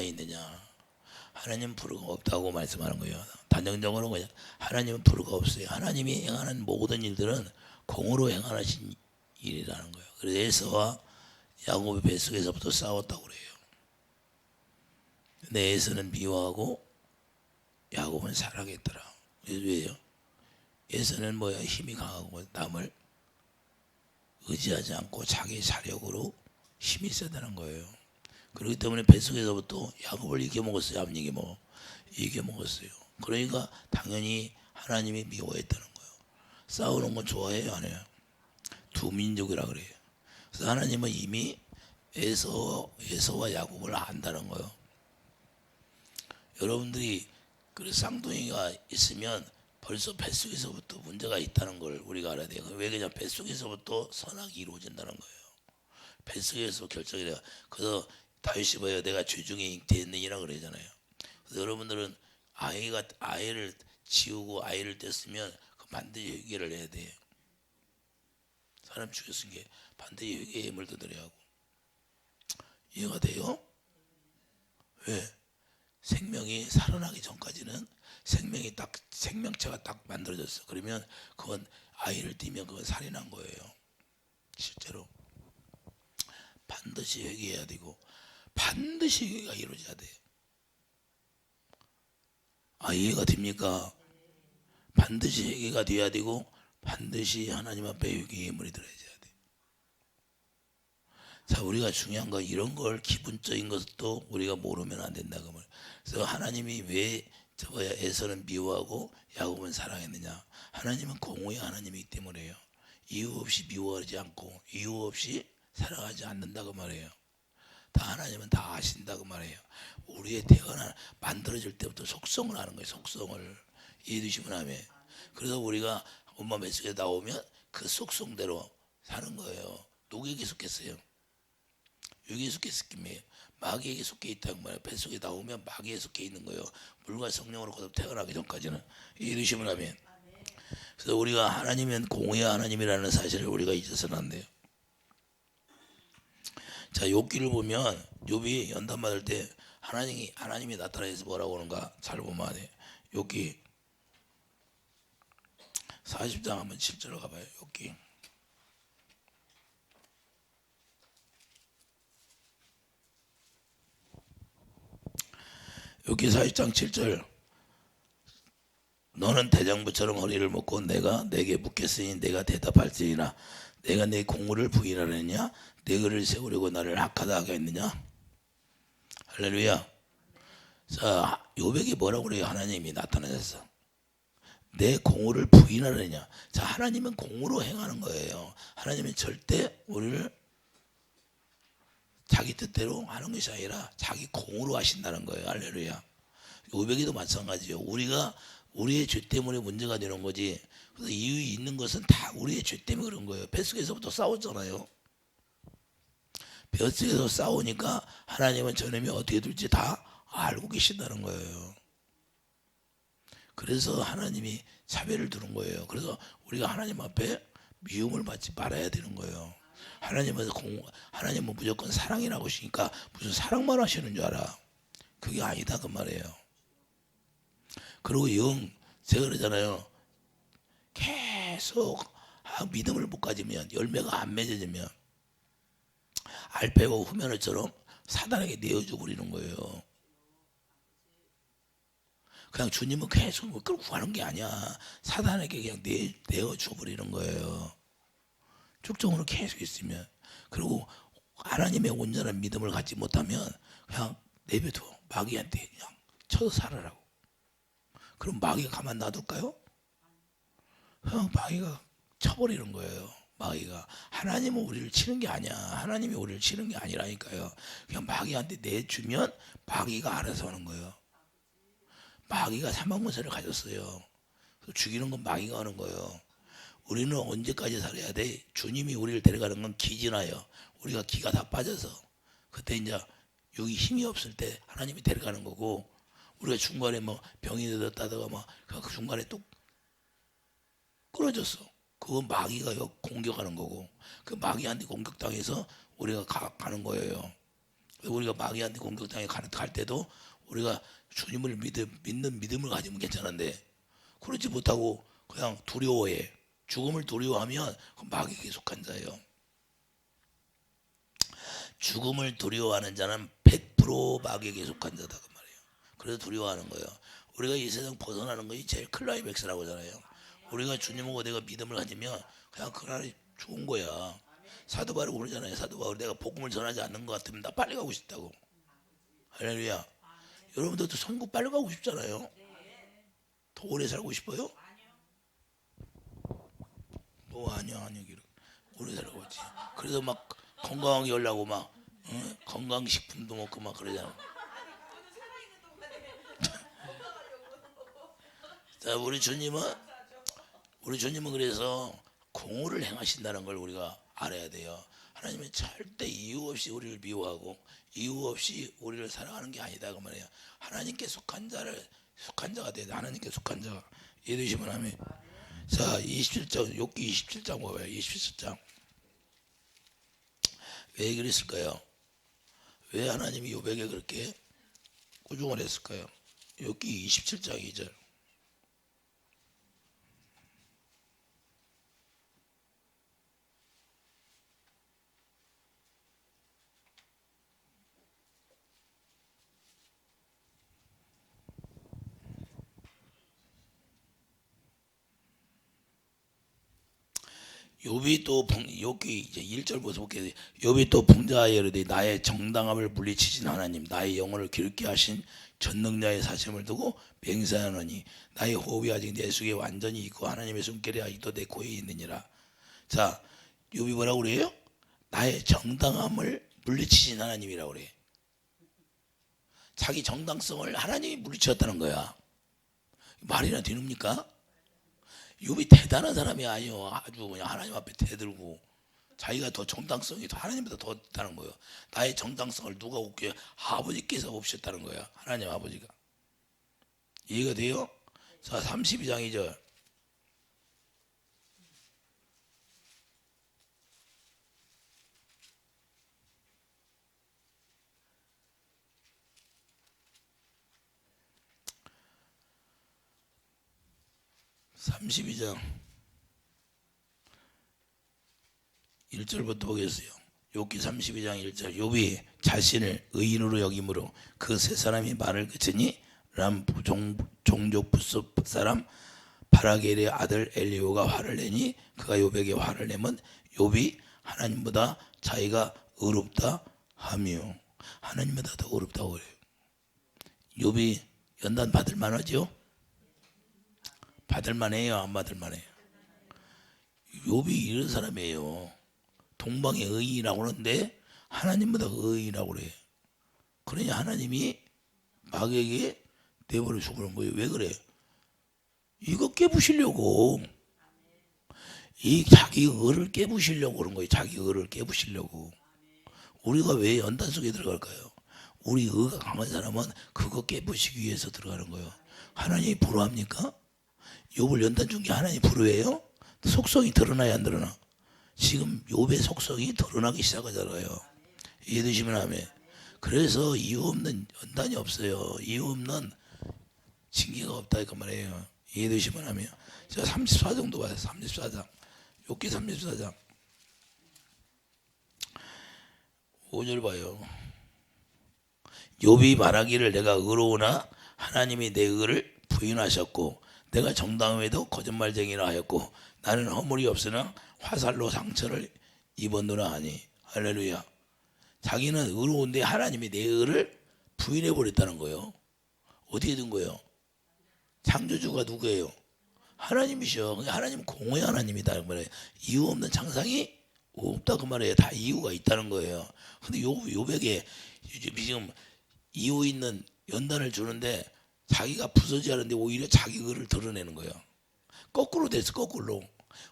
있느냐? 하나님은 불의가 없다고 말씀하는 거예요. 단정적으로 그냥 하나님은 불의가 없어요. 하나님이 행하는 모든 일들은 공으로 행하신 일이라는 거예요. 그래서 에서와 야곱의 뱃속에서부터 싸웠다고 그래요. 근데 에서는 미워하고 야곱은 사랑했더라. 왜요? 에서는 뭐야? 힘이 강하고 남을 의지하지 않고 자기 자력으로 힘이 세다는 거예요. 그렇기 때문에 뱃속에서부터 야곱을 이겨먹었어요. 안 이겨먹었어요. 그러니까 당연히 하나님이 미워했다는 거예요. 싸우는 건 좋아해요, 안 해요? 두 민족이라 그래요. 그래서 하나님은 이미 에서와 야곱을 안다는 거예요. 여러분들이 그 쌍둥이가 있으면 벌써 뱃속에서부터 문제가 있다는 걸 우리가 알아야 돼요. 왜 그냥 뱃속에서부터 선악이 이루어진다는 거예요. 뱃속에서 결정이 돼요. 그래서 다윗이 뭐예요? 내가 주중에 잉태했느니라 그러잖아요. 그래서 여러분들은 아이를 지우고 아이를 뗐으면 반드시 회개를 해야 돼요. 사람 죽였으니까 반드시 회개의 물도 드려야 하고. 이해가 돼요? 왜? 생명이 살아나기 전까지는 생명체가 딱 만들어졌어. 그러면 그건 아이를 띠면 그건 살인한 거예요. 실제로 반드시 회개해야 되고 반드시 회개가 이루어져야 돼요. 이해가 됩니까? 반드시 회개가 돼야 되고 반드시 하나님 앞에 회개의 물이 들어야 돼요. 자, 우리가 중요한 거 이런 걸 기본적인 것도 우리가 모르면 안 된다 그 말. 그래서 하나님이 왜 에서는 미워하고 야곱은 사랑했느냐? 하나님은 공의의 하나님이기 때문에요. 이유 없이 미워하지 않고 이유 없이 사랑하지 않는다 그 말이에요. 다 하나님은 다 아신다 그 말이에요. 우리의 태어나 만들어질 때부터 속성을 아는 거예요. 속성을 이해되시면 하면. 그래서 우리가 엄마 뱃속에 나오면 그 속성대로 사는 거예요. 누구에게 속했어요? 여기에 속해 있음이에요. 마귀에게 속해 있다는 말이에요. 뱃속에 나오면 마귀에 속해 있는 거예요. 물과 성령으로 거듭 태어나기 전까지는. 이해되시면 하면. 그래서 우리가 하나님은 공의의 하나님이라는 사실을 우리가 잊어서는 안 돼요. 자, 욥기를 보면 욥이 연단 받을 때 하나님이 나타나서 뭐라고 하는가 잘 보면 안 해요. 욥기 40장 한번 7절로 가봐요. 욥기. 욥기 40장 7절. 너는 대장부처럼 허리를 묶고 내가 내게 묻겠으니 내가 대답할지니라. 내가 내 공의를 부인하느냐? 내 글을 세우려고 나를 악하다 하겠느냐? 할렐루야. 자, 욥에게 뭐라고 그래요? 하나님이 나타나셨어. 내 공의를 부인하느냐? 자, 하나님은 공의로 행하는 거예요. 하나님은 절대 우리를 자기 뜻대로 하는 것이 아니라 자기 공으로 하신다는 거예요. 할렐루야. 욥에게도 마찬가지예요. 우리가 우리의 죄 때문에 문제가 되는 거지. 그래서 이유 있는 것은 다 우리의 죄 때문에 그런 거예요. 뱃속에서부터 싸웠잖아요. 뱃속에서 싸우니까 하나님은 저놈이 어떻게 될지 다 알고 계신다는 거예요. 그래서 하나님이 차별을 두는 거예요. 그래서 우리가 하나님 앞에 미움을 받지 말아야 되는 거예요. 하나님은 무조건 사랑이라고 하시니까 무슨 사랑만 하시는 줄 알아. 그게 아니다 그 말이에요. 그리고 제가 그러잖아요. 계속 믿음을 못 가지면 열매가 안 맺어지면 알배고 후면을처럼 사단에게 내어줘 버리는 거예요. 그냥 주님은 계속 그걸 구하는 게 아니야. 사단에게 그냥 내어줘 버리는 거예요. 축적으로 계속 있으면. 그리고 하나님의 온전한 믿음을 갖지 못하면 그냥 내버려 마귀한테 그냥 쳐서 살아라고. 그럼 마귀가 가만 놔둘까요? 그냥 마귀가 쳐버리는 거예요. 마귀가. 하나님은 우리를 치는 게 아니야. 하나님이 우리를 치는 게 아니라니까요. 그냥 마귀한테 내주면 마귀가 알아서 하는 거예요. 마귀가 사망문서를 가졌어요. 죽이는 건 마귀가 하는 거예요. 우리는 언제까지 살아야 돼? 주님이 우리를 데려가는 건 기지나요. 우리가 기가 다 빠져서 그때 이제 여기 힘이 없을 때 하나님이 데려가는 거고, 우리가 중간에 뭐 병이 들었다다가 막 그 중간에 또 끊어졌어. 그건 마귀가 공격하는 거고, 그 마귀한테 공격당해서 우리가 가는 거예요. 우리가 마귀한테 공격당해 갈 때도 우리가 주님을 믿는 믿음을 가지면 괜찮은데 그렇지 못하고 그냥 두려워해. 죽음을 두려워하면 마귀에게 속한 자예요. 죽음을 두려워하는 자는 100% 마귀에게 속한 자다 그 말이에요. 그래서 두려워하는 거예요. 우리가 이 세상 벗어나는 것이 제일 클라이맥스라고 하잖아요. 우리가 주님하고 내가 믿음을 가지면 그냥 그날이 좋은 거야. 사도 바울이 그러잖아요. 사도 바울이 내가 복음을 전하지 않는 것 같으면 나 빨리 가고 싶다고. 할렐루야. 여러분들도 천국 빨리 가고 싶잖아요. 더 오래 살고 싶어요? 뭐 아니야 오래 살고 있지. 그래서 막 건강하게 하려고 막 건강식품도 먹고 막 그러잖아. 자, 우리 주님은 그래서 공의를 행하신다는 걸 우리가 알아야 돼요. 하나님은 절대 이유 없이 우리를 미워하고 이유 없이 우리를 사랑하는 게 아니다 그 말이에요. 하나님께 속한 자가 돼야 돼. 하나님께 속한 자가 이해되시면 하면. 자, 27장 욥기 27장 봐봐요. 27장 왜 그랬을까요? 왜 하나님이 욥에게 그렇게 꾸중을 했을까요? 욥기 27장 2절. 욥이 이제 1절부터 볼게요. 욥이 또 풍자하여 이르되 나의 정당함을 물리치신 하나님 나의 영혼을 기르게 하신 전능자의 사심을 두고 맹세하노니 나의 호흡이 아직 내 속에 완전히 있고 하나님의 숨결이 아직도 내 코에 있느니라. 자, 욥이 뭐라고 그래요? 나의 정당함을 물리치신 하나님이라고 그래. 자기 정당성을 하나님이 물리쳤다는 거야. 말이나 되십니까? 욥이 대단한 사람이 아니요. 아주 그냥 하나님 앞에 대들고 자기가 더 정당성이 하나님보다 더 있다는 거예요. 나의 정당성을 누가 웃겨? 아버지께서 없으셨다는 거야. 하나님 아버지가. 이해가 돼요? 자, 32장 2절. (32장) 1절부터 보겠어요. 욥기 32장 1절. 욥이 자신을 의인으로 여김으로 그 세 사람이 말을 그치니 람 종족 붓소 사람 바라겔의 아들 엘리오가 화를 내니 그가 욥에게 화를 내면 욥이 하나님보다 자기가 의롭다 하며 하나님보다 더 의롭다고 그래요. 욥이 연단 받을 만하죠? 받을 만해요? 안 받을 만해요? 욥이 이런 사람이에요. 동방의 의인이라고 하는데 하나님보다 의인이라고 그래. 그러니 하나님이 마귀에게 내버려 죽으는 거예요. 왜 그래? 이거 깨부시려고. 이 자기 의를 깨부시려고 그런 거예요. 자기 의를 깨부시려고. 우리가 왜 연단 속에 들어갈까요? 우리 의가 강한 사람은 그거 깨부시기 위해서 들어가는 거예요. 하나님이 불효합니까? 욥을 연단 준 게 하나님이 불효해요? 속성이 드러나야 안 드러나? 지금 욥의 속성이 드러나기 시작하잖아요. 이해되시면 하면. 그래서 이유 없는 연단이 없어요. 이유 없는 징계가 없다 그 말이에요. 이해되시면 하면. 제가 34장도 봐요. 34장. 욥기 34장 5절 봐요. 욥이 말하기를 내가 의로우나 하나님이 내 의를 부인하셨고 내가 정당함에도 거짓말쟁이라 하였고 나는 허물이 없으나 화살로 상처를 입었노라 하니. 할렐루야. 자기는 의로운데 하나님이 내 의를 부인해 버렸다는 거예요. 어디에 든 거예요? 창조주가 누구예요? 하나님이셔. 하나님 공의 하나님이다 그 말이에요. 이유 없는 창상이 없다 그 말이에요. 다 이유가 있다는 거예요. 근데 욥에게 지금 이유 있는 연단을 주는데 자기가 부서지 않은데 오히려 자기 의를 드러내는 거예요. 거꾸로 됐어. 거꾸로.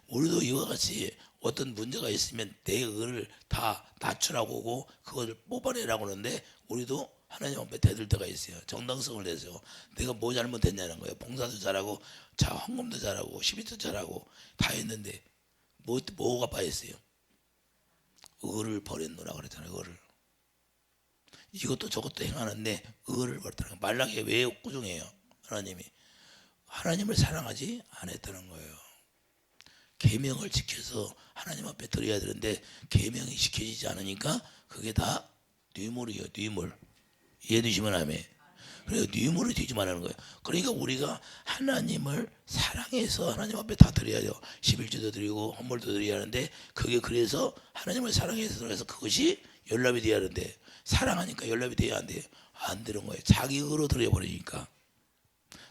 우리도 이와 같이 어떤 문제가 있으면 내 의를 다 낮추라고 하고 그것을 뽑아내라고 하는데 우리도 하나님 앞에 대들 때가 있어요. 정당성을 내서 내가 뭐 잘못했냐는 거예요. 봉사도 잘하고 헌금도 잘하고 시비도 잘하고 다 했는데 뭐가 빠졌어요? 의를 버렸노라 그랬잖아요. 의를. 이것도 저것도 행하는데 의를 버렸다는 거예요. 말라기에 왜 꾸중해요? 하나님을 사랑하지 않았다는 거예요. 계명을 지켜서 하나님 앞에 드려야 되는데 계명이 지켜지지 않으니까 그게 다 뇌물이에요. 뇌물. 이해되시면 아멘. 그래서 뇌물을 드리지 말라는 거예요. 그러니까 우리가 하나님을 사랑해서 하나님 앞에 다 드려야 돼요. 11조도 드리고 헌물도 드려야 하는데 그게 그래서 하나님을 사랑해서 들어서 그것이 연락이 돼야 하는데 사랑하니까 연락이 돼야 안 돼요. 안 되는 거예요. 자기로 드려버리니까.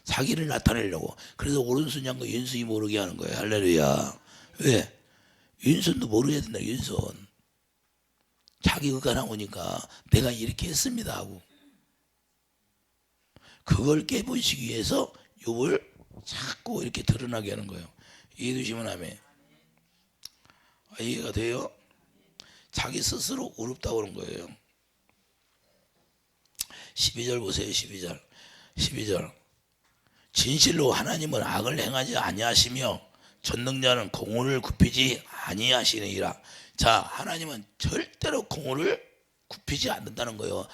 자기를 나타내려고. 그래서 오른손 양과 왼손이 모르게 하는 거예요. 할렐루야. 왜? 왼손도 모르게 된다. 왼손. 자기 의가 나오니까 내가 이렇게 했습니다 하고. 그걸 깨부시기 위해서 욕을 자꾸 이렇게 드러나게 하는 거예요. 이해되시면 아멘. 이해가 돼요? 자기 스스로 어렵다고 그런 거예요. 12절 보세요. 12절. 진실로 하나님은 악을 행하지 아니하시며 전능자는 공의를 굽히지 아니하시니라. 자, 하나님은 절대로 공의를 굽히지 않는다는 거예요.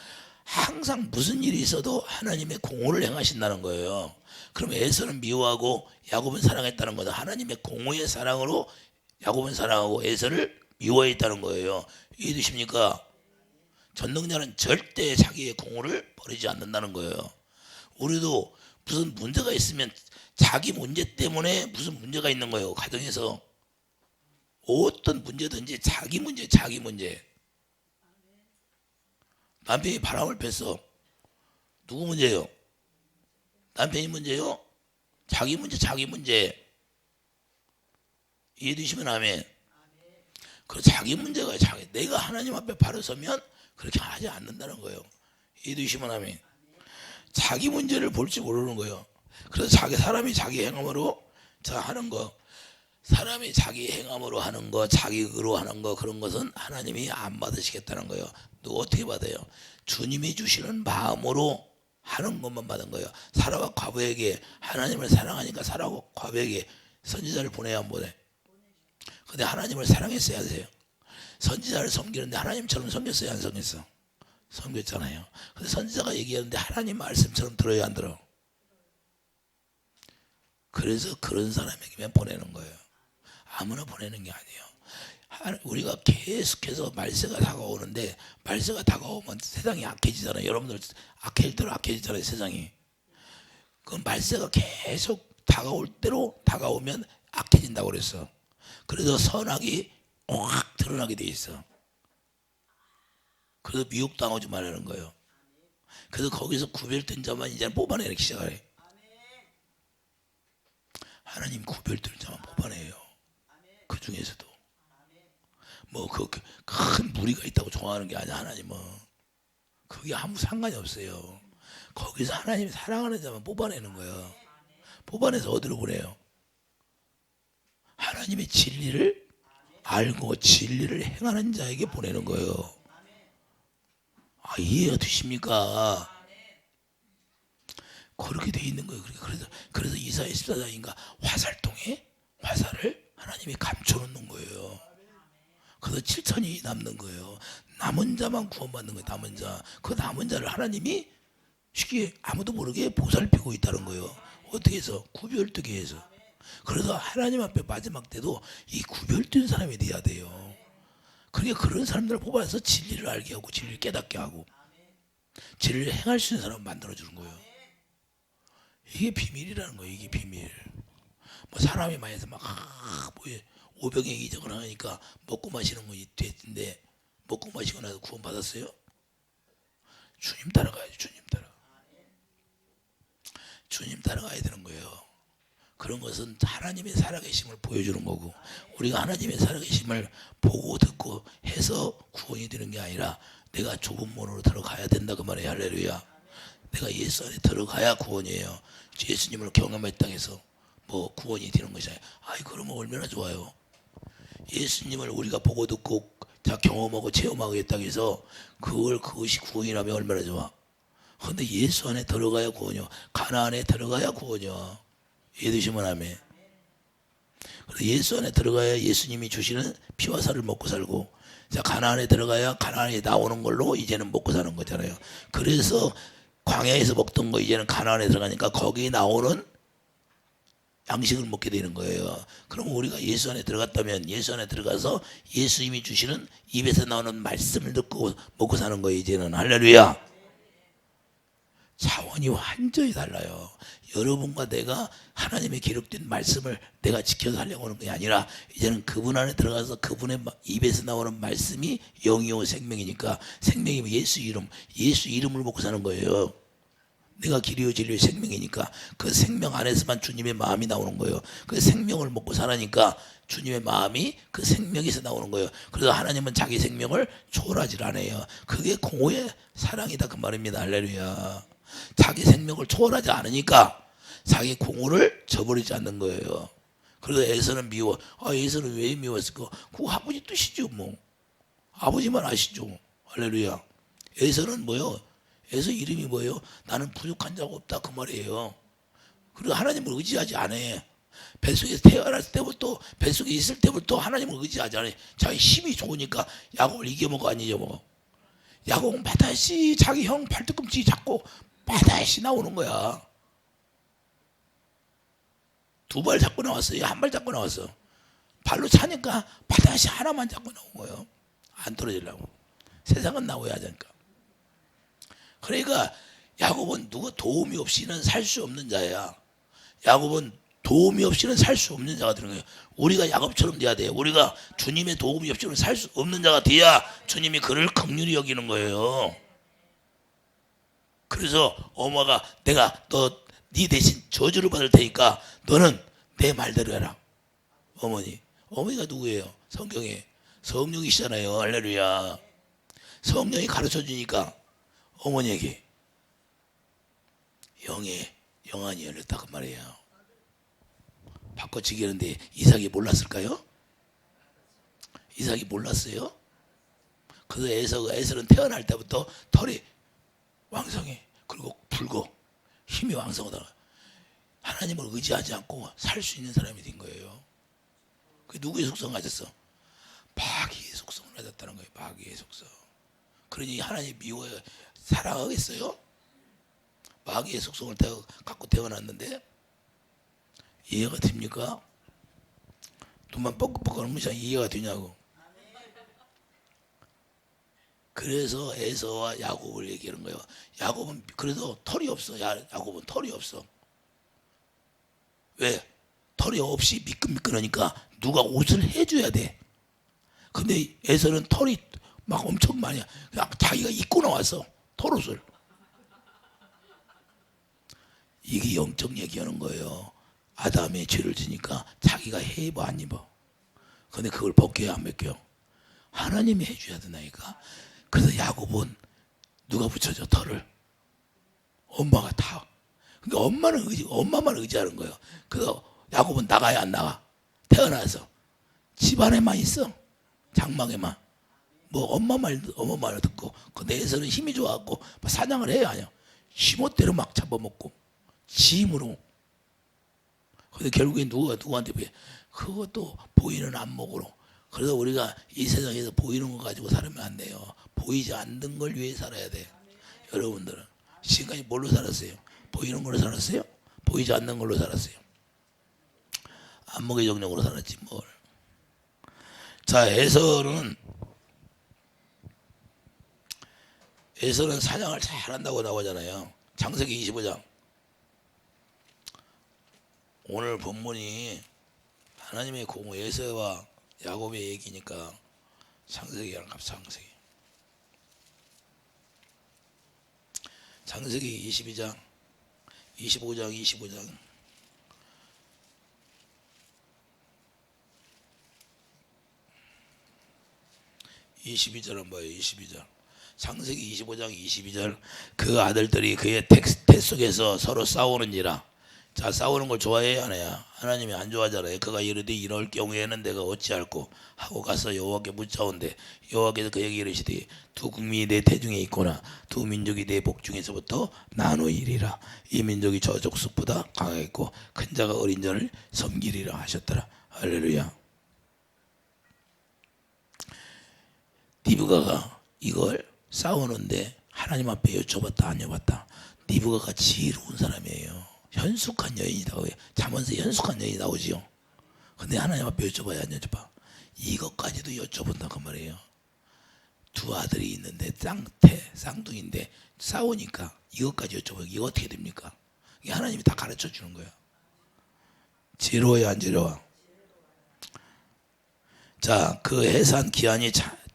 항상 무슨 일이 있어도 하나님의 공의를 행하신다는 거예요. 그럼 에서는 미워하고 야곱은 사랑했다는 거다. 하나님의 공의의 사랑으로 야곱은 사랑하고 에서를 미워했다는 거예요. 이해되십니까? 전능자는 절대 자기의 공의를 버리지 않는다는 거예요. 우리도 무슨 문제가 있으면 자기 문제 때문에 무슨 문제가 있는 거예요. 가정에서 어떤 문제든지 자기 문제. 남편이 바람을 폈어. 누구 문제예요? 남편이 문제요? 자기 문제. 이해되시면 아멘. 그 자기 문제가 내가 하나님 앞에 바로 서면 그렇게 하지 않는다는 거예요. 이해되시면 아멘. 자기 문제를 볼 줄 모르는 거예요. 그래서 사람이 자기 행함으로 하는 거, 사람이 자기 행함으로 하는 거, 자기 의로 하는 거, 그런 것은 하나님이 안 받으시겠다는 거예요. 또 어떻게 받아요? 주님이 주시는 마음으로 하는 것만 받은 거예요. 사라와 과부에게 하나님을 사랑하니까 사라와 과부에게 선지자를 보내야 안 보내? 근데 하나님을 사랑했어야 돼요. 선지자를 섬기는데 하나님처럼 섬겼어요, 안 섬겼어? 섬겼잖아요. 근데 선지자가 얘기하는데 하나님 말씀처럼 들어야 안 들어? 그래서 그런 사람에게만 보내는 거예요. 아무나 보내는 게 아니에요. 우리가 계속해서 말세가 다가오는데 말세가 다가오면 세상이 악해지잖아요. 여러분들 악해질 대로 악해지잖아요, 세상이. 그 말세가 계속 다가올 대로 다가오면 악해진다고 그랬어. 그래서 선악이 확 드러나게 돼 있어. 그래서 미혹당하지 말라는 거예요. 그래서 거기서 구별된 자만 이제 뽑아내기 시작해. 하나님 구별된 자만 뽑아내요. 그 중에서도 뭐 그 큰 무리가 있다고 좋아하는 게 아니야. 하나님은 그게 아무 상관이 없어요. 거기서 하나님이 사랑하는 자만 뽑아내는 거예요. 뽑아내서 어디로 보내요? 하나님의 진리를 알고 진리를 행하는 자에게 보내는 거예요. 이해가 되십니까? 그렇게 돼 있는 거예요. 그래서 이사야 14장인가 화살통에 화살을 하나님이 감춰놓는 거예요. 그래서 7천이 남는 거예요. 남은 자만 구원받는 거예요. 남은 자. 그 남은 자를 하나님이 쉽게 아무도 모르게 보살피고 있다는 거예요. 어떻게 해서? 구별되게 해서. 그래서 하나님 앞에 마지막 때도 이 구별된 사람이 돼야 돼요. 그러니까 그런 사람들을 뽑아서 진리를 알게 하고 진리를 깨닫게 하고 진리를 행할 수 있는 사람을 만들어주는 거예요. 이게 비밀이라는 거예요. 이게 비밀. 뭐 사람이 많이 해서 막 오병에 이적을 하니까 먹고 마시는 거 됐는데 먹고 마시고 나서 구원 받았어요? 주님 따라가야죠. 주님 따라가야 되는 거예요. 그런 것은 하나님의 살아계심을 보여주는 거고 우리가 하나님의 살아계심을 보고 듣고 해서 구원이 되는 게 아니라 내가 좁은 문으로 들어가야 된다 그 말이에요. 할렐루야. 내가 예수 안에 들어가야 구원이에요. 예수님을 경험의 땅에서 뭐 구원이 되는 것이 아니에요. 그러면 얼마나 좋아요. 예수님을 우리가 보고 듣고 다 경험하고 체험하고 했다고 해서 그것이 구원이라면 얼마나 좋아. 그런데 예수 안에 들어가야 구원이요. 가나안에 들어가야 구원이요. 이해되시면 아멘. 예수 안에 들어가야 예수님이 주시는 피와 살을 먹고 살고 자, 가나안에 들어가야 가나안에 나오는 걸로 이제는 먹고 사는 거잖아요. 그래서 광야에서 먹던 거 이제는 가나안에 들어가니까 거기에 나오는 양식을 먹게 되는 거예요. 그럼 우리가 예수 안에 들어갔다면 예수 안에 들어가서 예수님이 주시는 입에서 나오는 말씀을 듣고 먹고 사는 거예요. 이제는. 할렐루야. 차원이 완전히 달라요. 여러분과 내가 하나님의 기록된 말씀을 내가 지켜서 하려고 하는 게 아니라 이제는 그분 안에 들어가서 그분의 입에서 나오는 말씀이 영이요 생명이니까, 생명이면 예수 이름을 먹고 사는 거예요. 내가 길이요 진리요 생명이니까 그 생명 안에서만 주님의 마음이 나오는 거예요. 그 생명을 먹고 살아니까 주님의 마음이 그 생명에서 나오는 거예요. 그래서 하나님은 자기 생명을 초월하지 않아요. 그게 공허의 사랑이다 그 말입니다. 할렐루야. 자기 생명을 초월하지 않으니까 자기 공허를 저버리지 않는 거예요. 그래서 에서는 미워. 에서는 왜 미웠을까? 그거 아버지 뜻이죠 뭐. 아버지만 아시죠. 할렐루야. 에서는 뭐요? 에서 이름이 뭐예요? 나는 부족한 자가 없다 그 말이에요. 그리고 하나님을 의지하지 않아. 뱃속에서 태어날 때부터, 뱃속에 있을 때부터 하나님을 의지하지 않아. 자기 힘이 좋으니까 야곱을 이겨먹어 안 이겨먹어? 야곱은 바다시 자기 형 발뒤꿈치 잡고 바다시 나오는 거야. 2발 잡고 나왔어요. 1발 잡고 나왔어. 발로 차니까 바다시 하나만 잡고 나온 거예요. 안 떨어지려고. 세상은 나와야 하니까. 그러니까 야곱은 누구 도움이 없이는 살 수 없는 자야. 야곱은 도움이 없이는 살 수 없는 자가 되는 거예요. 우리가 야곱처럼 돼야 돼요. 우리가 주님의 도움이 없이는 살 수 없는 자가 돼야 주님이 그를 긍휼히 여기는 거예요. 그래서 어머가 내가 네 대신 저주를 받을 테니까 너는 내 말대로 해라. 어머니가 누구예요? 성경에 성령이시잖아요. 할렐루야. 성령이 가르쳐 주니까 어머니에게 영안이 열렸다 그 말이에요. 바꿔치기 하는데 이삭이 몰랐을까요? 이삭이 몰랐어요? 그래서 에서는 태어날 때부터 털이 왕성해. 그리고 붉어. 힘이 왕성하다. 하나님을 의지하지 않고 살 수 있는 사람이 된 거예요. 그게 누구의 속성을 가졌어? 마귀의 속성을 가졌다는 거예요. 마귀의 속성. 그러니 하나님 미워요. 사랑하겠어요? 마귀의 속성을 갖고 태어났는데 이해가 됩니까? 눈만 뻑뻑뻑 하면 이해가 되냐고. 그래서 에서와 야곱을 얘기하는 거예요. 야곱은 그래도 털이 없어. 야곱은 털이 없어. 왜? 털이 없이 미끈미끈하니까 누가 옷을 해줘야 돼. 근데 에서는 털이 막 엄청 많이, 그냥 자기가 입고 나왔어. 털옷을. 이게 영적 얘기하는 거예요. 아담의 죄를 지니까 자기가 해 입어 안 입어. 근데 그걸 벗겨야 안 벗겨? 하나님이 해줘야 되나니까. 그래서 야곱은 누가 붙여줘? 털을. 엄마가 다. 그러니까 엄마만 의지하는 거예요. 그래서 야곱은 나가야 안 나가. 태어나서 집안에만 있어. 장막에만. 뭐 엄마 말을 듣고. 그 내에서는 힘이 좋아갖고 사냥을 해야 하냐. 힘옷대로 막 잡아먹고 지 힘으로. 근데 결국엔 누구한테 비해? 그것도 보이는 안목으로. 그래서 우리가 이 세상에서 보이는 거 가지고 살면 안 돼요. 보이지 않는 걸 위해 살아야 돼. 여러분들은 지금까지 뭘로 살았어요? 보이는 걸로 살았어요? 보이지 않는 걸로 살았어요? 안목의 정력으로 살았지 뭘. 자, 에서는 사냥을 잘한다고 나오잖아요. 창세기 25장. 오늘 본문이 하나님의 공호 에서와 야곱의 얘기니까 창세기랑 창세기. 창세기 22장, 25장. 22절은 뭐예요? 22절. 창세기 25장 22절. 그 아들들이 그의 태 속에서 서로 싸우는지라. 자, 싸우는 걸 좋아해야 하나요? 하나님이 안 좋아하잖아요. 그가 이르되 이럴 경우에는 내가 어찌할꼬 하고 가서 여호와께 묻자온대. 여호와께서 그에게 이르시되 두 국민이 내 태중에 있거나 두 민족이 내 복중에서부터 나누이리라. 이 민족이 저 족속보다 강하겠고 큰 자가 어린 자를 섬기리라 하셨더라. 할렐루야. 리브가가 이걸 싸우는데 하나님 앞에 여쭤봤다 안 여쭤봤다. 리브가가 지혜로운 사람이에요. 현숙한 여인이라고 해요. 잠언서 현숙한 여인이 나오지요. 근데 하나님 앞에 여쭤봐야 안 여쭤봐. 이것까지도 여쭤본다 그 말이에요. 두 아들이 있는데 쌍둥이인데 싸우니까 이것까지 여쭤봐요. 이거 어떻게 됩니까? 이게 하나님이 다 가르쳐 주는 거야. 지혜로워요 안 지혜로워? 자, 그 해산 기한이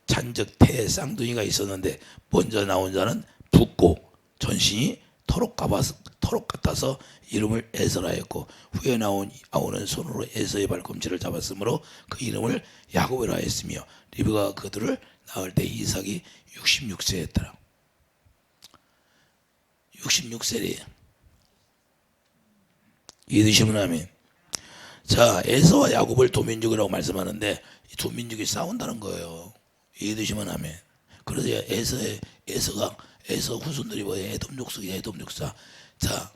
잔적 태 쌍둥이가 있었는데 먼저 나온 자는 붓고 전신이 토록 같아서 이름을 에서라 했고 후에 나온 아우는 손으로 에서의 발꿈치를 잡았으므로 그 이름을 야곱이라 했으며 리브가 그들을 낳을 때 이삭이 66세였더라. 66세래요. 이해되시면 아멘. 자, 에서와 야곱을 두 민족이라고 말씀하는데 이 두 민족이 싸운다는 거예요. 이해되시면 아멘. 그래서 에서 후손들이 뭐예요? 에돔 족속이 에돔 족사. 자,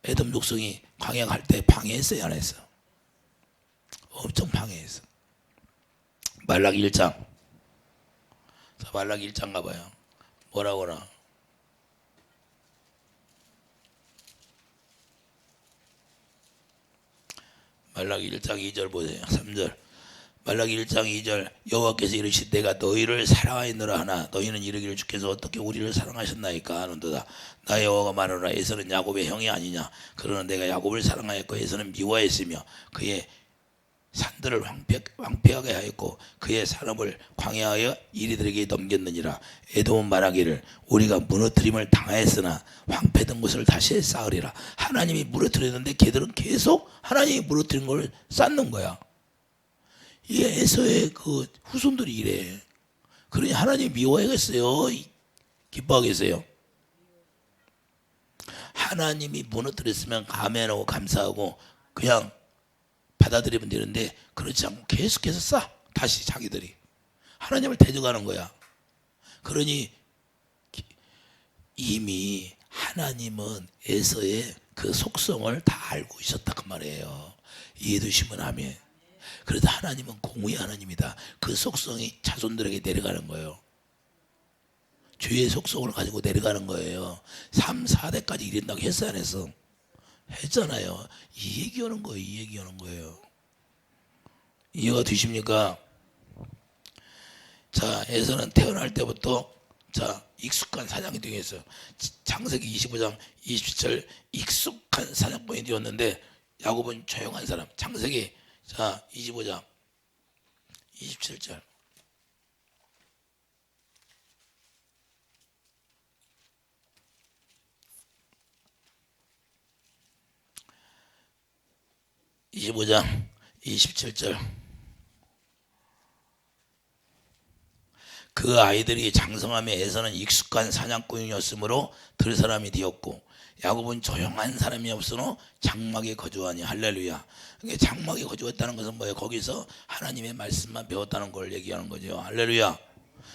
에돔 족속이 광야 갈 때 방해했어요 안 했어? 엄청 방해했어. 말라기 1장. 자, 말라기 1장 가봐요. 뭐라고나. 말라기 1장 2절 보세요. 3절. 말라기 1장 2절 여호와께서 이르시되 내가 너희를 사랑하였노라 하나 너희는 이르기를 주께서 어떻게 우리를 사랑하셨나이까 하는도다. 나 여호와가 말하노라 에서는 야곱의 형이 아니냐. 그러나 내가 야곱을 사랑하였고 에서는 미워했으며 그의 산들을 황폐하게 하였고 그의 산업을 광야하여 이리들에게 넘겼느니라. 에돔은 말하기를 우리가 무너뜨림을 당하였으나 황폐된 곳을 다시 쌓으리라. 하나님이 무너뜨렸는데 걔들은 계속 하나님이 무너뜨린 걸 쌓는 거야. 이게 에서의 그 후손들이 이래. 그러니 하나님 미워하겠어요? 기뻐하겠어요? 하나님이 무너뜨렸으면 감회하고 감사하고 그냥 받아들이면 되는데 그렇지 않고 계속해서 쌓아. 다시 자기들이 하나님을 대적하는 거야. 그러니 이미 하나님은 에서의 그 속성을 다 알고 있었다 그 말이에요. 이해되시면 아멘. 그래도 하나님은 공의의 하나님이다. 그 속성이 자손들에게 내려가는 거예요. 죄의 속성을 가지고 내려가는 거예요. 3, 4대까지 이른다고 했어 안 했어? 했잖아요. 이 얘기하는 거예요. 이 얘기하는 거예요. 이해가 되십니까? 자, 에서는 태어날 때부터 자 익숙한 사냥이 되겠어요. 창세기 25장 27절 익숙한 사냥꾼이 되었는데 야곱은 조용한 사람. 창세기 자 25장 27절 (25장 27절) 그 아이들이 장성함에 에서는 익숙한 사냥꾼이었으므로 들 사람이 되었고 야곱은 조용한 사람이 없으므로 장막에 거주하니. 할렐루야. 장막에 거주했다는 것은 뭐예요? 거기서 하나님의 말씀만 배웠다는 걸 얘기하는 거죠. 할렐루야.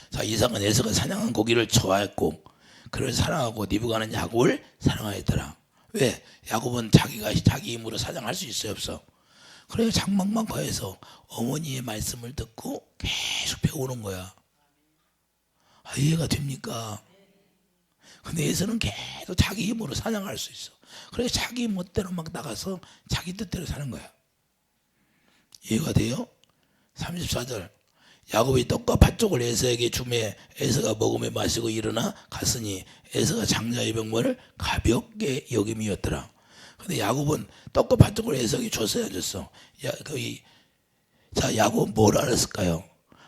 자, 이삭은 에서가 사냥한 고기를 좋아했고 그를 사랑하고 리브가는 야곱을 사랑하였더라. 왜? 야곱은 자기가 자기 힘으로 사냥할 수 있어요 없어? 그래서 장막만 거해서 어머니의 말씀을 듣고 계속 배우는 거야. 이해가 됩니까? 근데 에서는 계속 자기 힘으로 사냥할 수 있어. 그래서 자기 멋대로 막 나가서 자기 뜻대로 사는 거야. 이해가 돼요? 34절 야곱이 떡과 팥죽을 에서에게 주매 에서가 먹으며 마시고 일어나 갔으니 에서가 장자의 병모를 가볍게 여김이었더라. 근데 야곱은 떡과 팥죽을 에서에게 줬어야 안 줬어? 자, 야곱은 뭘 알았을까요?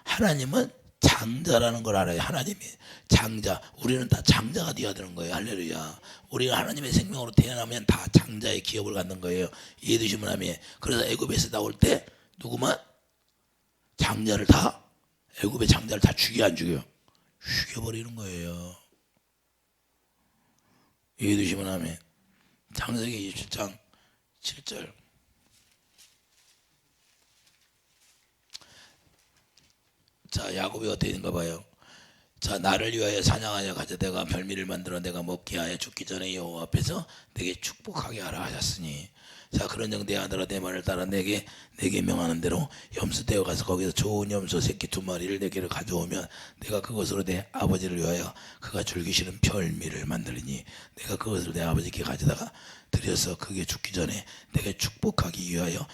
하나님은 장자라는 걸 알아요. 하나님이 장자. 우리는 다 장자가 되어야 되는 거예요. 할렐루야. 우리가 하나님의 생명으로 태어나면 다 장자의 기업을 갖는 거예요. 이해되시면 하면. 그래서 애굽에서 나올 때 누구만? 장자를 다 애굽의 장자를 다 죽여 안 죽여? 죽여버리는 거예요. 이해되시면 하면. 창세기 27장 7절 자, 야곱이 어떻게 된가 봐요. 자, 나를 위하여 사냥하여 가져다가 별미를 만들어 내가 먹게 하여 죽기 전에 여호와 앞에서 내게 축복하게 하라 하셨으니, 자, 그런즉 내 아들아 내 말을 따라 내게 명하는 대로 염소떼어 가서 거기서 좋은 염소 새끼 2마리를 내게로 가져오면 내가 그것으로 내 아버지를 위하여 그가 즐기시는 별미를 만들리니 내가 그것을 내 아버지께 가져다가 드려서 그게 죽기 전에 내게 축복하기 위하여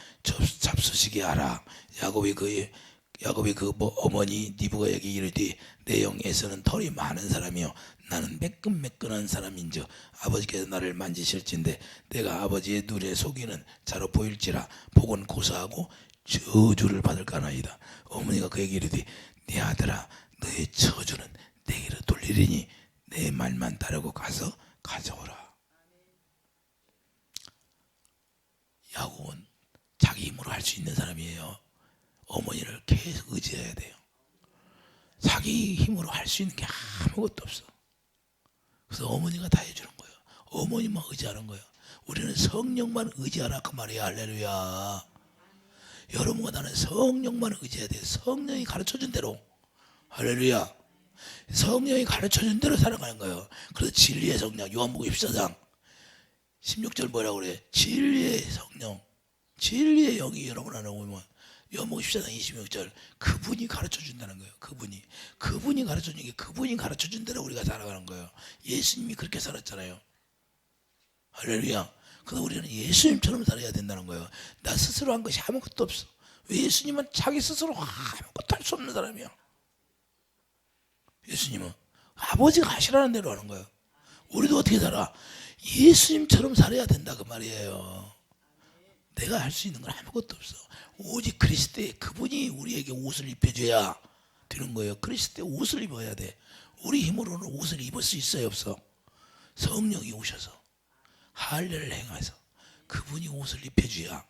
잡수시게 하라. 야곱이 그 어머니 리브가에게 이르되 내 영에서는 털이 많은 사람이요 나는 매끈매끈한 사람인즉 아버지께서 나를 만지실진데 내가 아버지의 눈에 속이는 자로 보일지라 복은 고사하고 저주를 받을까나이다. 어머니가 그에게 이르되 네 아들아 너의 저주는 내게로 돌리리니 내 말만 따르고 가서 가져오라. 야곱은 자기 힘으로 할 수 있는 사람이에요. 어머니를 계속 의지해야 돼요. 자기 힘으로 할 수 있는 게 아무것도 없어. 그래서 어머니가 다 해주는 거예요. 어머니만 의지하는 거예요. 우리는 성령만 의지하라 그 말이야. 할렐루야. 여러분과 나는 성령만 의지해야 돼요. 성령이 가르쳐준 대로. 할렐루야. 성령이 가르쳐준 대로 살아가는 거예요. 그래서 진리의 성령, 요한복음 14장 16절 뭐라고 그래? 진리의 성령, 진리의 영이 여러분 안에 오면, 요한복음 14장 26절, 그분이 가르쳐준다는 거예요. 그분이 가르쳐준 게, 그분이 가르쳐준 대로 우리가 살아가는 거예요. 예수님이 그렇게 살았잖아요. 할렐루야. 그래서 우리는 예수님처럼 살아야 된다는 거예요. 나 스스로 한 것이 아무것도 없어. 왜 예수님은 자기 스스로 아무것도 할 수 없는 사람이야. 예수님은 아버지가 하시라는 대로 하는 거예요. 우리도 어떻게 살아? 예수님처럼 살아야 된다 그 말이에요. 내가 할 수 있는 건 아무것도 없어. 오직 그리스도의 그분이 우리에게 옷을 입혀줘야 되는 거예요. 그리스도의 옷을 입어야 돼. 우리 힘으로는 옷을 입을 수 있어요, 없어? 성령이 오셔서 할례를 행해서 그분이 옷을 입혀줘야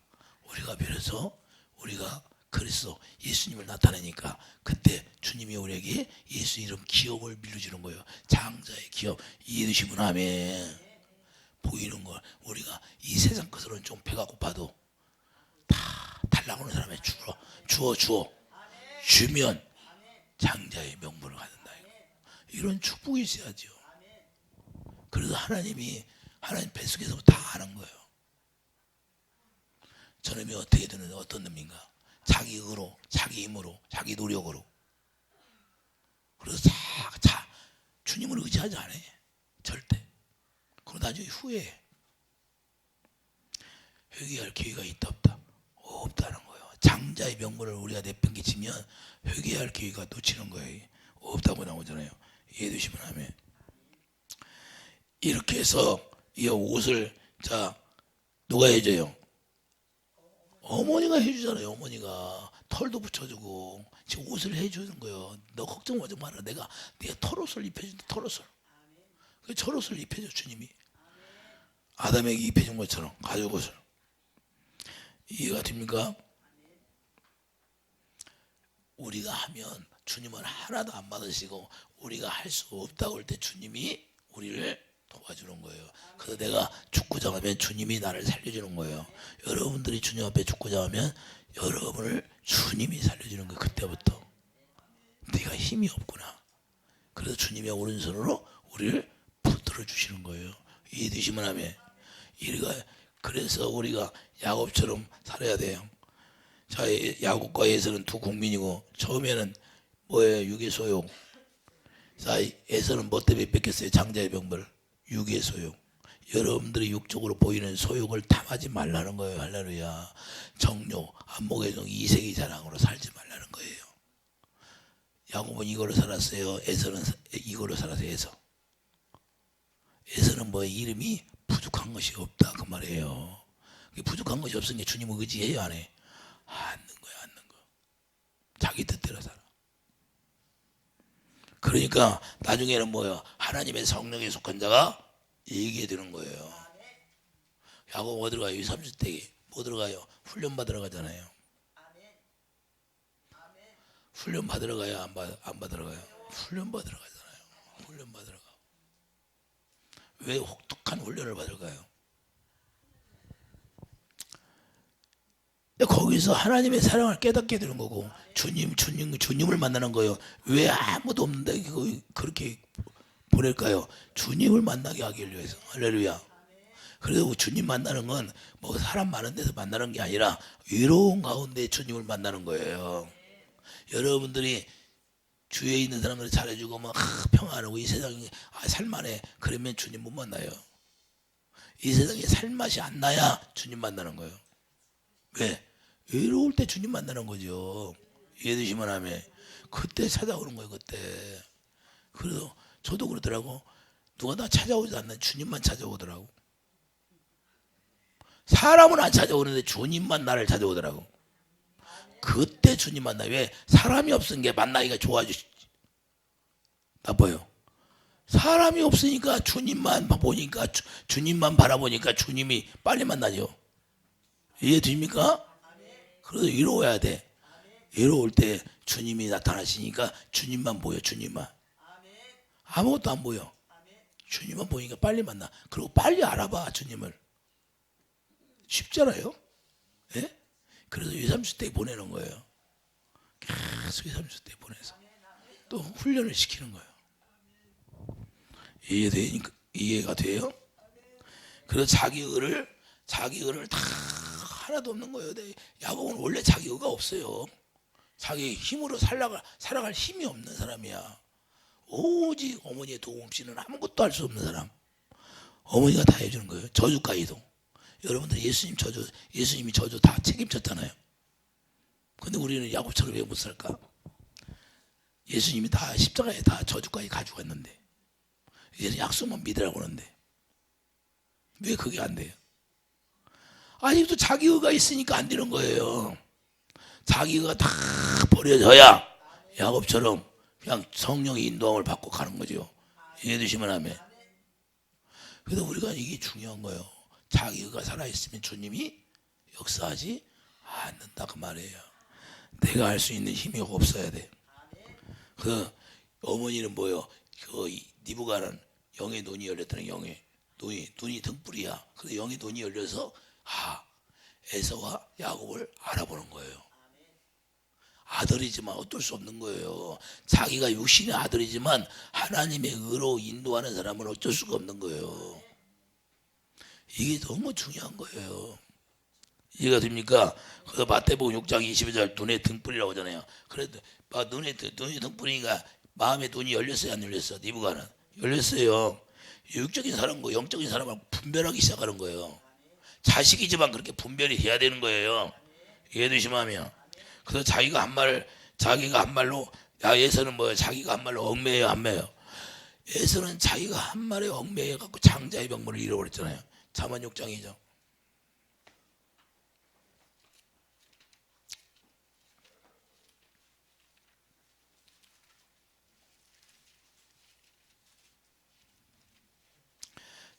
우리가 비로소 우리가 그리스도 예수님을 나타내니까 그때 주님이 우리에게 예수 이름 기업을 밀어주는 거예요. 장자의 기업. 이해되시면 아멘. 보이는 걸 우리가 이 세상 것으로는 좀 배가 고파도 다 달라고 하는 사람에 주어 주면 장자의 명분을 갖는다. 이런 축복이 있어야죠. 그래서 하나님 뱃속에서 다 아는 거예요. 저놈이 어떻게 되는 어떤 놈인가? 자기 의로, 자기 힘으로, 자기 노력으로. 그래서 주님을 의지하지 않아. 절대. 그럼 나중에 후회해. 회개할 기회가 있다 없다? 없다는 거예요. 장자의 명분을 우리가 내팽개치면 회개할 기회가 놓치는 거예요. 없다고 나오잖아요. 이해되시면 하면. 이렇게 해서 이 옷을 누가 해줘요? 어머니가 해주잖아요. 어머니가 털도 붙여주고 지금 옷을 해주는 거예요. 너 걱정하지 마라. 내가 털옷을 입혀준다. 털옷을. 그 털옷을 입혀줘 주님이. 아담에게 입혀준 것처럼 가죽옷을. 이해가 됩니까? 우리가 하면 주님은 하나도 안 받으시고 우리가 할 수 없다고 할 때 주님이 우리를 도와주는 거예요. 그래서 내가 죽고자 하면 주님이 나를 살려주는 거예요. 여러분들이 주님 앞에 죽고자 하면 여러분을 주님이 살려주는 거예요. 그때부터 네가 힘이 없구나. 그래서 주님의 오른손으로 우리를 붙들어 주시는 거예요. 이해되시면 하면. 그래서 우리가 야곱처럼 살아야 돼요. 자, 야곱과 에서는 두 국민이고 처음에는 뭐예요? 육의 소욕. 자, 에서는 뭐 때문에 뺏겼어요? 장자의 병벌. 육의 소욕. 여러분들이 육적으로 보이는 소욕을 탐하지 말라는 거예요. 할렐루야. 정욕, 안목의 종, 이색의 자랑으로 살지 말라는 거예요. 야곱은 이거로 살았어요. 에서는 이거로 살았어요. 에서는 뭐 이름이 부족한 것이 없다 그 말이에요. 부족한 것이 없으니까 주님을 의지해요, 안 해? 않는 거야, 않는 거. 자기 뜻대로 살아. 그러니까 나중에는 뭐예요? 하나님의 성령에 속한 자가 이기게 되는 거예요. 야곱 어디 가요? 30대에 뭐 들어가요? 훈련 받으러 가잖아요. 훈련 받으러 가요? 안 받으러 가요? 훈련 받으러 가잖아요. 훈련 받으러 가. 왜 혹독한 훈련을 받을까요? 거기 거기서 하나님의 사랑을 깨닫게 되는 거고 주님을 만나는 거예요. 왜 아무도 없는데 그렇게 보낼까요? 주님을 만나게 하기 위해서. 할렐루야. 그래서 주님 만나는 건 뭐 사람 많은 데서 만나는 게 아니라 외로운 가운데 주님을 만나는 거예요. 여러분들이 주위에 있는 사람들 잘해주고 막 평안하고 이 세상에 살만해 그러면 주님 못 만나요. 이 세상에 살맛이 안 나야 주님 만나는 거예요. 왜? 외로울 때 주님 만나는 거죠. 이해되시면 하면 그때 찾아오는 거예요. 그때. 그래서 저도 그러더라고. 누가 나 찾아오지 않나 주님만 찾아오더라고. 사람은 안 찾아오는데 주님만 나를 찾아오더라고. 그때 주님 만나. 왜? 사람이 없은 게 만나기가 좋아지지. 나빠요. 사람이 없으니까 주님만 보니까 주님만 바라보니까 주님이 빨리 만나죠. 이해되십니까? 그래서 이로워야 돼. 이로울 때 주님이 나타나시니까 주님만 보여. 주님만. 아무것도 안 보여. 주님만 보니까 빨리 만나. 그리고 빨리 알아봐 주님을. 쉽잖아요. 예? 그래서 20, 30대 보내는 거예요. 계속 20, 30대 보내서 또 훈련을 시키는 거예요. 이해가 돼요? 그래서 자기 의를 다 하나도 없는 거예요. 야곱은 원래 자기 의가 없어요. 자기 힘으로 살아갈 힘이 없는 사람이야. 오직 어머니의 도움 없이는 아무것도 할 수 없는 사람. 어머니가 다 해주는 거예요. 저주까지도. 여러분들 예수님이 저주 다 책임졌잖아요. 근데 우리는 야곱처럼 왜 못 살까? 예수님이 다 십자가에 다 저주까지 가지고 갔는데 이제는 약속만 믿으라고 하는데 왜 그게 안 돼요? 아직도 자기 의가 있으니까 안 되는 거예요. 자기 의가 다 버려져야 야곱처럼 그냥 성령의 인도함을 받고 가는 거죠. 이해되시면 하면. 그래서 우리가 이게 중요한 거예요. 자기 의가 살아있으면 주님이 역사하지 않는다 그 말이에요. 내가 할 수 있는 힘이 없어야 돼. 그 어머니는 뭐요? 그 니부가는 영의 눈이 열렸다는 영의 눈이 등불이야. 그래서 영의 눈이 열려서 에서와 야곱을 알아보는 거예요. 아들이지만 어쩔 수 없는 거예요. 자기가 육신의 아들이지만 하나님의 의로 인도하는 사람은 어쩔 수가 없는 거예요. 이게 너무 중요한 거예요. 이해가 됩니까? 그래서 마태복음 6장 22절 눈의 등불이라고 하잖아요. 그래도 눈이 등불이니까 마음의 눈이 열렸어요, 안 열렸어? 니부가는 열렸어요. 육적인 사람과 영적인 사람을 분별하기 시작하는 거예요. 자식이지만 그렇게 분별이 돼야 되는 거예요. 이해되시면 하면. 그래서 자기가 한 말로 에서는 뭐예요? 자기가 한 말로 얽매여 안 매요? 에서는 자기가 한 말에 얽매여 갖고 장자의 병문을 잃어버렸잖아요. 잠언 6장이죠.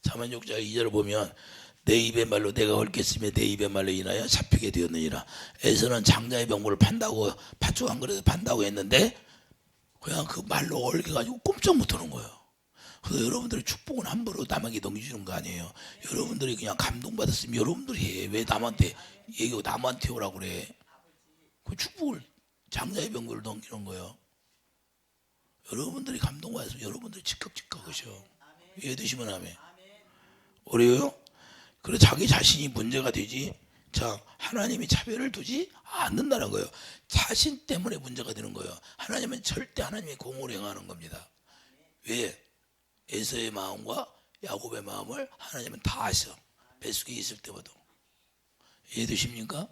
잠언 6장 2절을 보면 내 입의 말로 내가 얽혔으며 내 입의 말로 인하여 잡히게 되었느니라. 에서는 장자의 병물을 팥죽 한 그릇에 판다고 했는데 그냥 그 말로 얽혀가지고 꼼짝 못하는 거예요. 그래서 여러분들의 축복은 함부로 남에게 넘겨주는 거 아니에요. 여러분들이 그냥 감동받았으면 여러분들이 해. 왜 남한테 얘기하고 남한테 오라고 그래. 그 축복을 장자의 병물을 넘기는 거예요. 여러분들이 감동받았으면 여러분들이 즉각 하셔. 이해되시면 하면. 어려워요? 그래 자기 자신이 문제가 되지. 자, 하나님이 차별을 두지 않는다는 거예요. 자신 때문에 문제가 되는 거예요. 하나님은 절대 하나님의 공을 행하는 겁니다. 왜? 에서의 마음과 야곱의 마음을 하나님은 다 아셔. 뱃속에 있을 때마다. 이해되십니까?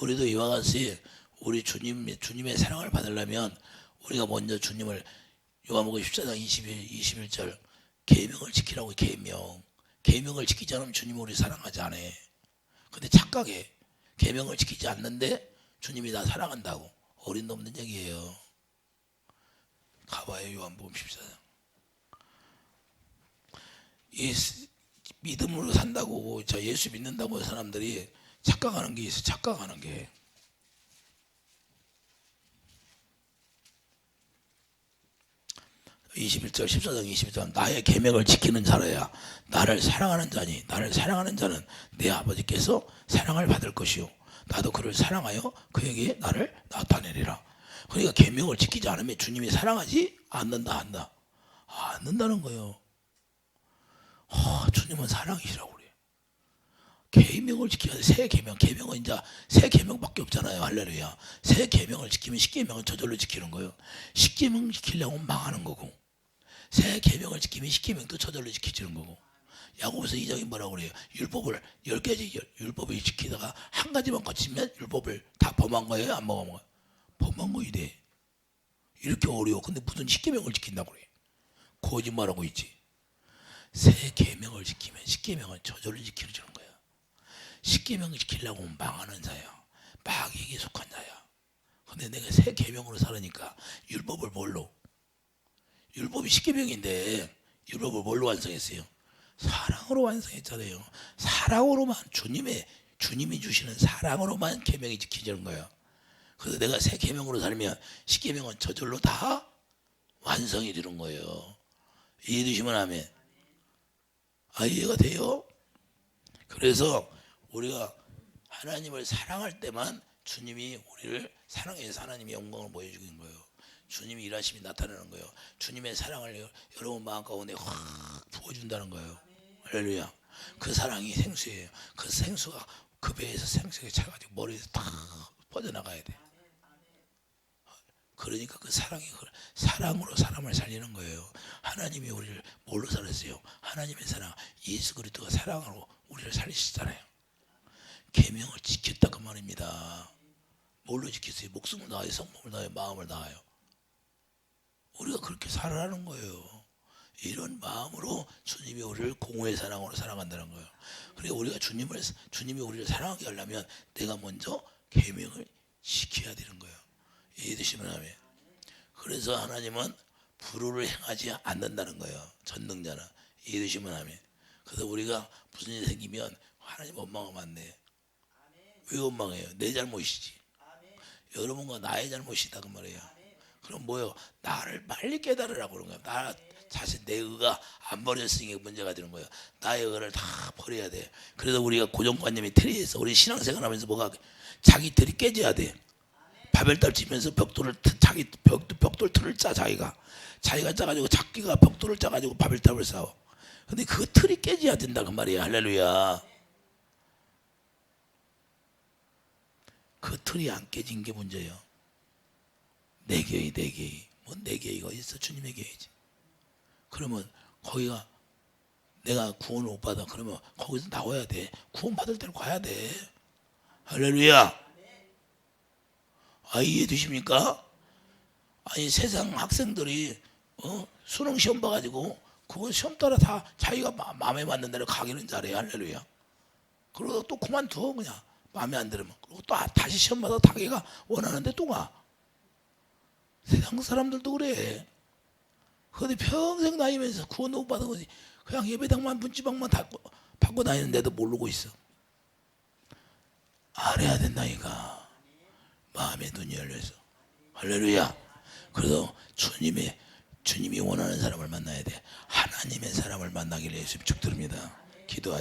우리도 이와 같이 우리 주님의 사랑을 받으려면 우리가 먼저 주님을 요한복음 14장 21절 계명을 지키라고. 계명을 지키지 않으면 주님 우리 사랑하지 않아. 근데 착각해. 계명을 지키지 않는데 주님이 나 사랑한다고. 어림도 없는 얘기예요. 가봐요. 요한복음 14장. 믿음으로 산다고 예수 믿는다고 하는 사람들이 착각하는 게 있어. 착각하는 게. (21절) 14장 22절 나의 계명을 지키는 자라야 나를 사랑하는 자니 나를 사랑하는 자는 내 아버지께서 사랑을 받을 것이요 나도 그를 사랑하여 그에게 나를 나타내리라. 그러니까 계명을 지키지 않으면 주님이 사랑하지 않는다 한다. 않는다는 거예요. 주님은 사랑이시라고 그래요. 계명을 지켜야 돼. 새 계명. 계명은 이제 새 계명밖에 없잖아요. 할렐루야. 새 계명을 지키면 십계명은 저절로 지키는 거예요. 십계명 지키려고 망하는 거고, 새 계명을 지키면 십계명도 저절로 지켜지는 거고. 야고보서 2장이 뭐라고 그래요? 율법을 10가지 율법을 지키다가 한 가지만 거치면 율법을 다 범한 거예요? 안 범한 거예요? 범한 거이 돼. 이렇게 어려워. 근데 무슨 십계명을 지킨다고 그래? 거짓말하고 있지. 새 계명을 지키면 십계명은 저절로 지켜지는 거야. 십계명을 지키려고 하면 망하는 자야. 마귀에게 속한 자야. 근데 내가 새 계명으로 살으니까 율법을 뭘로? 율법이 십계명인데 율법을 뭘로 완성했어요? 사랑으로 완성했잖아요. 사랑으로만 주님이 주시는 사랑으로만 계명이 지켜지는 거예요. 그래서 내가 새 계명으로 살면 십계명은 저절로 다 완성이 되는 거예요. 이해되시면 아멘. 이해가 돼요? 그래서 우리가 하나님을 사랑할 때만 주님이 우리를 사랑해서 하나님의 영광을 보여주는 거예요. 주님이 일하심이 나타나는 거예요. 주님의 사랑을 여러분 마음 가운데 확 부어준다는 거예요. 할렐루야. 그 사랑이 생수예요. 그 생수가 그 배에서 생수가 차가지고 머리에서 다 뻗어나가야 돼. 그러니까 그 사랑으로 사람을 살리는 거예요. 하나님이 우리를 뭘로 살았어요? 하나님의 사랑, 예수 그리스도가 사랑으로 우리를 살리시잖아요. 계명을 지켰다 그 말입니다. 뭘로 지켰어요? 목숨을 다하여 성품을 다하여 마음을 다하여. 우리가 그렇게 살아라는 거예요. 이런 마음으로 주님이 우리를 공의의 사랑으로 사랑한다는 거예요. 그러니까 우리가 주님이 우리를 사랑하게 하려면 내가 먼저 계명을 지켜야 되는 거예요. 이해되시면 아멘. 그래서 하나님은 불의를 행하지 않는다는 거예요. 전능자는. 이해되시면 아멘. 그래서 우리가 무슨 일이 생기면 하나님 원망하면 안 돼. 왜 원망해요? 내 잘못이지. 여러분과 나의 잘못이다 그 말이에요. 그럼 뭐요? 나를 빨리 깨달으라고 그런 거예요. 나 자신 내 의가 안 버렸으니 문제가 되는 거예요. 나의 의를 다 버려야 돼. 그래서 우리가 고정관념이 틀이 있어. 우리 신앙생활하면서 뭐가 자기 틀이 깨져야 돼. 바벨탑 치면서 벽돌을 틀을 짜. 자기가 짜가지고 자기가 벽돌을 짜가지고 바벨탑을 쌓아. 근데 그 틀이 깨져야 된다 그 말이야. 할렐루야. 그 틀이 안 깨진 게 문제예요. 내 교회. 뭐 내 교회가 어디 있어? 주님의 교회지. 그러면 거기가 내가 구원을 못 받아. 그러면 거기서 나와야 돼. 구원 받을 때로 가야 돼. 할렐루야. 이해되십니까? 아니 세상 학생들이 수능 시험 봐가지고 그거 시험 따라 다 자기가 마음에 맞는 대로 가기는 잘해. 할렐루야. 그러고 또 그만둬 그냥 마음에 안 들으면. 그리고 또 다시 시험 봐서 자기가 원하는데 또 가. 세상 사람들도 그래. 근데 평생 다니면서 구원도 못 받은 거지. 그냥 예배당만 문지방만 받고 다니는데도 모르고 있어. 알아야 된다니까. 마음의 눈이 열려서. 할렐루야. 그래서 주님이 원하는 사람을 만나야 돼. 하나님의 사람을 만나기를 예수님 축드립니다. 기도하자.